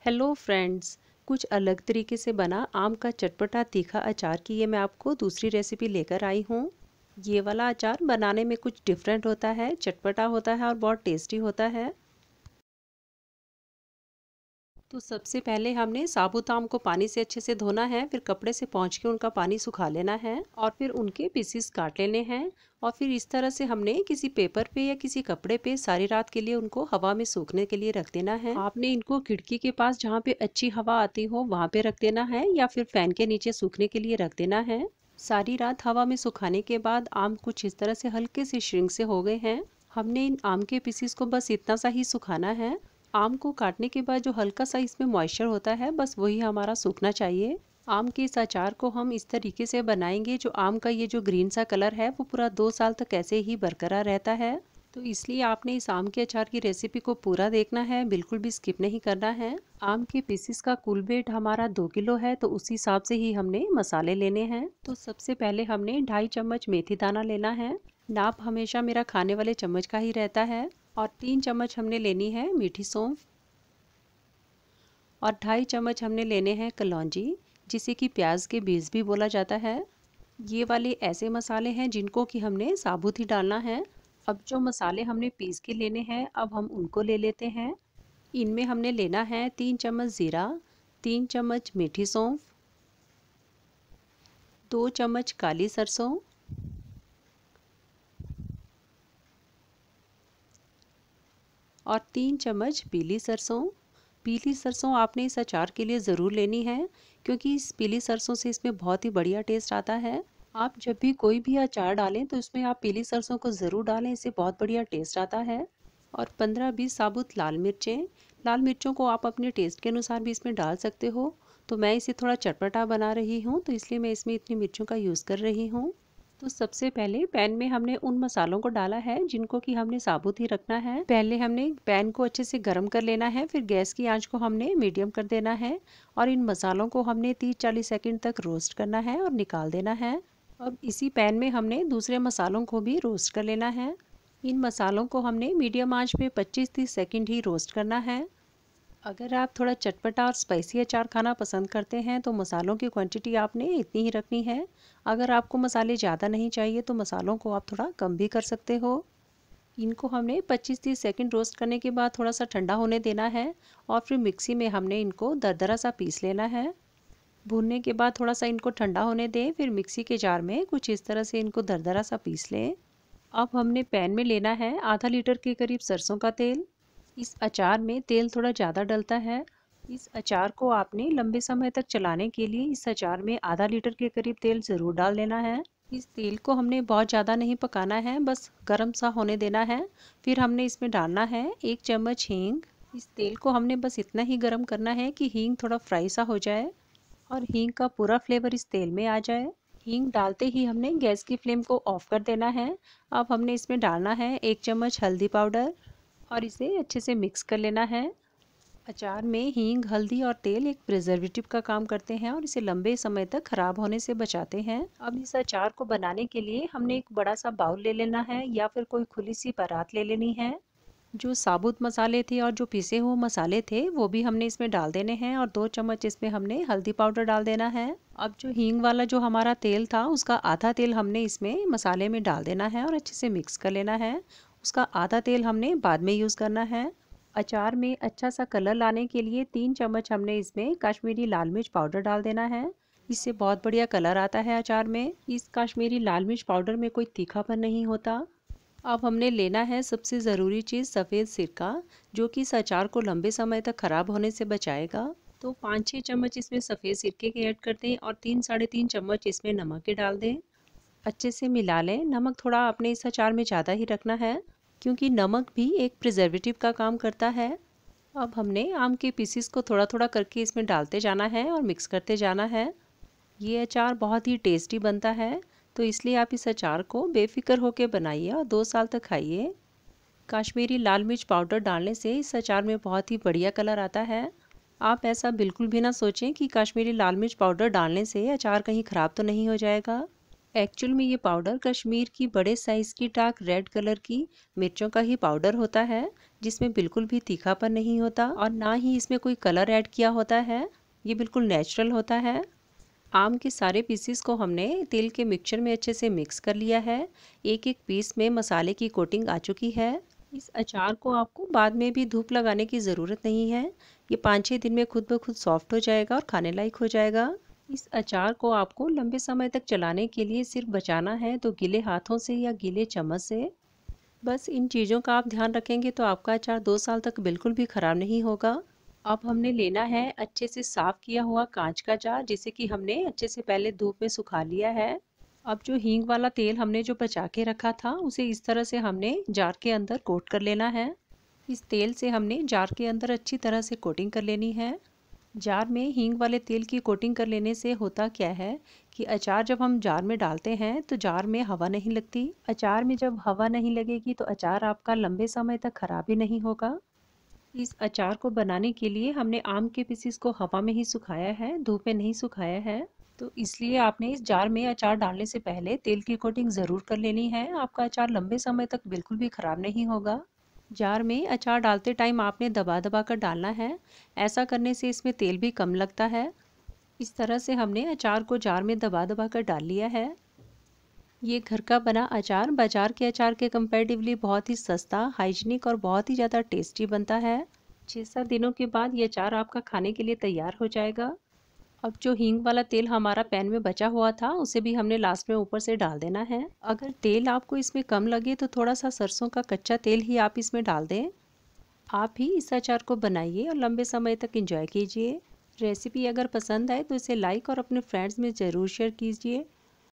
Hello friends, कुछ अलग तरीके से बना आम का चटपटा तीखा अचार की ये मैं आपको दूसरी रेसिपी लेकर आई हूँ। ये वाला अचार बनाने में कुछ डिफरेंट होता है, चटपटा होता है और बहुत टेस्टी होता है। तो सबसे पहले हमने साबुत आम को पानी से अच्छे से धोना है, फिर कपड़े से पोंछ के उनका पानी सुखा लेना है और फिर उनके पीसेस काट लेने हैं। और फिर इस तरह से हमने किसी पेपर पे या किसी कपड़े पे सारी रात के लिए उनको हवा में सूखने के लिए रख देना है। आपने इनको खिड़की के पास जहाँ पे अच्छी हवा आती हो वहाँ पे रख देना है या फिर फैन के नीचे सूखने के लिए रख देना है। सारी रात हवा में सुखाने के बाद आम कुछ इस तरह से हल्के से श्रिंक से हो गए हैं। हमने इन आम के पीसेस को बस इतना सा ही सुखाना है। आम को काटने के बाद जो हल्का सा इसमें मॉइस्चर होता है बस वही हमारा सूखना चाहिए। आम के इस अचार को हम इस तरीके से बनाएंगे जो आम का ये जो ग्रीन सा कलर है वो पूरा 2 साल तक ऐसे ही बरकरार रहता है। तो इसलिए आपने इस आम के अचार की रेसिपी को पूरा देखना है, बिल्कुल भी स्किप नहीं करना है। आम के पीसेस का कुल वेट हमारा 2 किलो है, तो उस हिसाब से ही हमने मसाले लेने हैं। तो सबसे पहले हमने 2.5 चम्मच मेथी दाना लेना है। नाप हमेशा मेरा खाने वाले चम्मच का ही रहता है। और 3 चम्मच हमने लेनी है मीठी सौंफ और 2.5 चम्मच हमने लेने हैं कलौंजी, जिसे कि प्याज के बीज भी बोला जाता है। ये वाले ऐसे मसाले हैं जिनको कि हमने साबुत ही डालना है। अब जो मसाले हमने पीस के लेने हैं अब हम उनको ले लेते हैं। इनमें हमने लेना है 3 चम्मच ज़ीरा, 3 चम्मच मीठी सौंफ, 2 चम्मच काली सरसों और 3 चम्मच पीली सरसों। पीली सरसों आपने इस अचार के लिए ज़रूर लेनी है, क्योंकि इस पीली सरसों से इसमें बहुत ही बढ़िया टेस्ट आता है। आप जब भी कोई भी अचार डालें तो इसमें आप पीली सरसों को ज़रूर डालें, इससे बहुत बढ़िया टेस्ट आता है। और 15-20 साबुत लाल मिर्चें। लाल मिर्चों को आप अपने टेस्ट के अनुसार भी इसमें डाल सकते हो। तो मैं इसे थोड़ा चटपटा बना रही हूँ तो इसलिए मैं इसमें इतनी मिर्चों का यूज़ कर रही हूँ। तो सबसे पहले पैन में हमने उन मसालों को डाला है जिनको कि हमने साबुत ही रखना है। पहले हमने पैन को अच्छे से गर्म कर लेना है, फिर गैस की आंच को हमने मीडियम कर देना है और इन मसालों को हमने 30-40 सेकंड तक रोस्ट करना है और निकाल देना है। अब इसी पैन में हमने दूसरे मसालों को भी रोस्ट कर लेना है। इन मसालों को हमने मीडियम आंच पे 25-30 सेकंड ही रोस्ट करना है। अगर आप थोड़ा चटपटा और स्पाइसी अचार खाना पसंद करते हैं तो मसालों की क्वांटिटी आपने इतनी ही रखनी है। अगर आपको मसाले ज़्यादा नहीं चाहिए तो मसालों को आप थोड़ा कम भी कर सकते हो। इनको हमने 25-30 सेकंड रोस्ट करने के बाद थोड़ा सा ठंडा होने देना है और फिर मिक्सी में हमने इनको दरदरा सा पीस लेना है। भूनने के बाद थोड़ा सा इनको ठंडा होने दें, फिर मिक्सी के जार में कुछ इस तरह से इनको दरदरा सा पीस लें। अब हमने पैन में लेना है आधा लीटर के करीब सरसों का तेल। इस अचार में तेल थोड़ा ज़्यादा डलता है। इस अचार को आपने लंबे समय तक चलाने के लिए इस अचार में आधा लीटर के करीब तेल ज़रूर डाल देना है। इस तेल को हमने बहुत ज़्यादा नहीं पकाना है, बस गर्म सा होने देना है। फिर हमने इसमें डालना है 1 चम्मच हींग। इस तेल को हमने बस इतना ही गर्म करना है कि हींग थोड़ा फ्राई सा हो जाए और हींग का पूरा फ्लेवर इस तेल में आ जाए। हींग डालते ही हमने गैस की फ्लेम को ऑफ कर देना है। अब हमने इसमें डालना है 1 चम्मच हल्दी पाउडर और इसे अच्छे से मिक्स कर लेना है। अचार में हींग, हल्दी और तेल एक प्रिजर्वेटिव का काम करते हैं और इसे लंबे समय तक खराब होने से बचाते हैं। अब इस अचार को बनाने के लिए हमने एक बड़ा सा बाउल ले लेना है या फिर कोई खुली सी परात ले लेनी है। जो साबुत मसाले थे और जो पिसे हुए मसाले थे वो भी हमने इसमें डाल देने हैं और 2 चम्मच इसमें हमने हल्दी पाउडर डाल देना है। अब जो हींग वाला जो हमारा तेल था उसका आधा तेल हमने इसमें मसाले में डाल देना है और अच्छे से मिक्स कर लेना है। उसका आधा तेल हमने बाद में यूज़ करना है। अचार में अच्छा सा कलर लाने के लिए 3 चम्मच हमने इसमें कश्मीरी लाल मिर्च पाउडर डाल देना है। इससे बहुत बढ़िया कलर आता है अचार में। इस कश्मीरी लाल मिर्च पाउडर में कोई तीखापन नहीं होता। अब हमने लेना है सबसे ज़रूरी चीज़ सफ़ेद सिरका, जो कि इस अचार को लंबे समय तक ख़राब होने से बचाएगा। तो 5-6 चम्मच इसमें सफ़ेद सिरके के ऐड कर दें और 3-3.5 चम्मच इसमें नमक के डाल दें। अच्छे से मिला लें। नमक थोड़ा आपने इस अचार में ज़्यादा ही रखना है, क्योंकि नमक भी एक प्रिजर्वेटिव का काम करता है। अब हमने आम के पीसीस को थोड़ा थोड़ा करके इसमें डालते जाना है और मिक्स करते जाना है। ये अचार बहुत ही टेस्टी बनता है, तो इसलिए आप इस अचार को बेफिक्र होकर बनाइए और 2 साल तक खाइए। कश्मीरी लाल मिर्च पाउडर डालने से इस अचार में बहुत ही बढ़िया कलर आता है। आप ऐसा बिल्कुल भी ना सोचें कि कश्मीरी लाल मिर्च पाउडर डालने से अचार कहीं ख़राब तो नहीं हो जाएगा। एक्चुअल में ये पाउडर कश्मीर की बड़े साइज़ की डार्क रेड कलर की मिर्चों का ही पाउडर होता है, जिसमें बिल्कुल भी तीखापन नहीं होता और ना ही इसमें कोई कलर ऐड किया होता है। ये बिल्कुल नेचुरल होता है। आम के सारे पीसेस को हमने तेल के मिक्सचर में अच्छे से मिक्स कर लिया है। एक एक पीस में मसाले की कोटिंग आ चुकी है। इस अचार को आपको बाद में भी धूप लगाने की ज़रूरत नहीं है। ये 5-6 दिन में खुद ब खुद सॉफ्ट हो जाएगा और खाने लायक हो जाएगा। इस अचार को आपको लंबे समय तक चलाने के लिए सिर्फ बचाना है तो गीले हाथों से या गीले चम्मच से। बस इन चीज़ों का आप ध्यान रखेंगे तो आपका अचार 2 साल तक बिल्कुल भी ख़राब नहीं होगा। अब हमने लेना है अच्छे से साफ़ किया हुआ कांच का जार, जिसे कि हमने अच्छे से पहले धूप में सुखा लिया है। अब जो हींग वाला तेल हमने जो बचा के रखा था उसे इस तरह से हमने जार के अंदर कोट कर लेना है। इस तेल से हमने जार के अंदर अच्छी तरह से कोटिंग कर लेनी है। जार में हींग वाले तेल की कोटिंग कर लेने से होता क्या है कि अचार जब हम जार में डालते हैं तो जार में हवा नहीं लगती। अचार में जब हवा नहीं लगेगी तो अचार आपका लंबे समय तक खराब भी नहीं होगा। इस अचार को बनाने के लिए हमने आम के पीसेस को हवा में ही सुखाया है, धूप में नहीं सुखाया है। तो इसलिए आपने इस जार में अचार डालने से पहले तेल की कोटिंग ज़रूर कर लेनी है। आपका अचार लंबे समय तक बिल्कुल भी ख़राब नहीं होगा। जार में अचार डालते टाइम आपने दबा दबा कर डालना है। ऐसा करने से इसमें तेल भी कम लगता है। इस तरह से हमने अचार को जार में दबा दबा कर डाल लिया है। ये घर का बना अचार बाजार के अचार के कंपैरेटिवली बहुत ही सस्ता, हाइजीनिक और बहुत ही ज़्यादा टेस्टी बनता है। 6-7 दिनों के बाद ये अचार आपका खाने के लिए तैयार हो जाएगा। अब जो हींग वाला तेल हमारा पैन में बचा हुआ था उसे भी हमने लास्ट में ऊपर से डाल देना है। अगर तेल आपको इसमें कम लगे तो थोड़ा सा सरसों का कच्चा तेल ही आप इसमें डाल दें। आप भी इस अचार को बनाइए और लंबे समय तक एंजॉय कीजिए। रेसिपी अगर पसंद आए तो इसे लाइक और अपने फ्रेंड्स में ज़रूर शेयर कीजिए।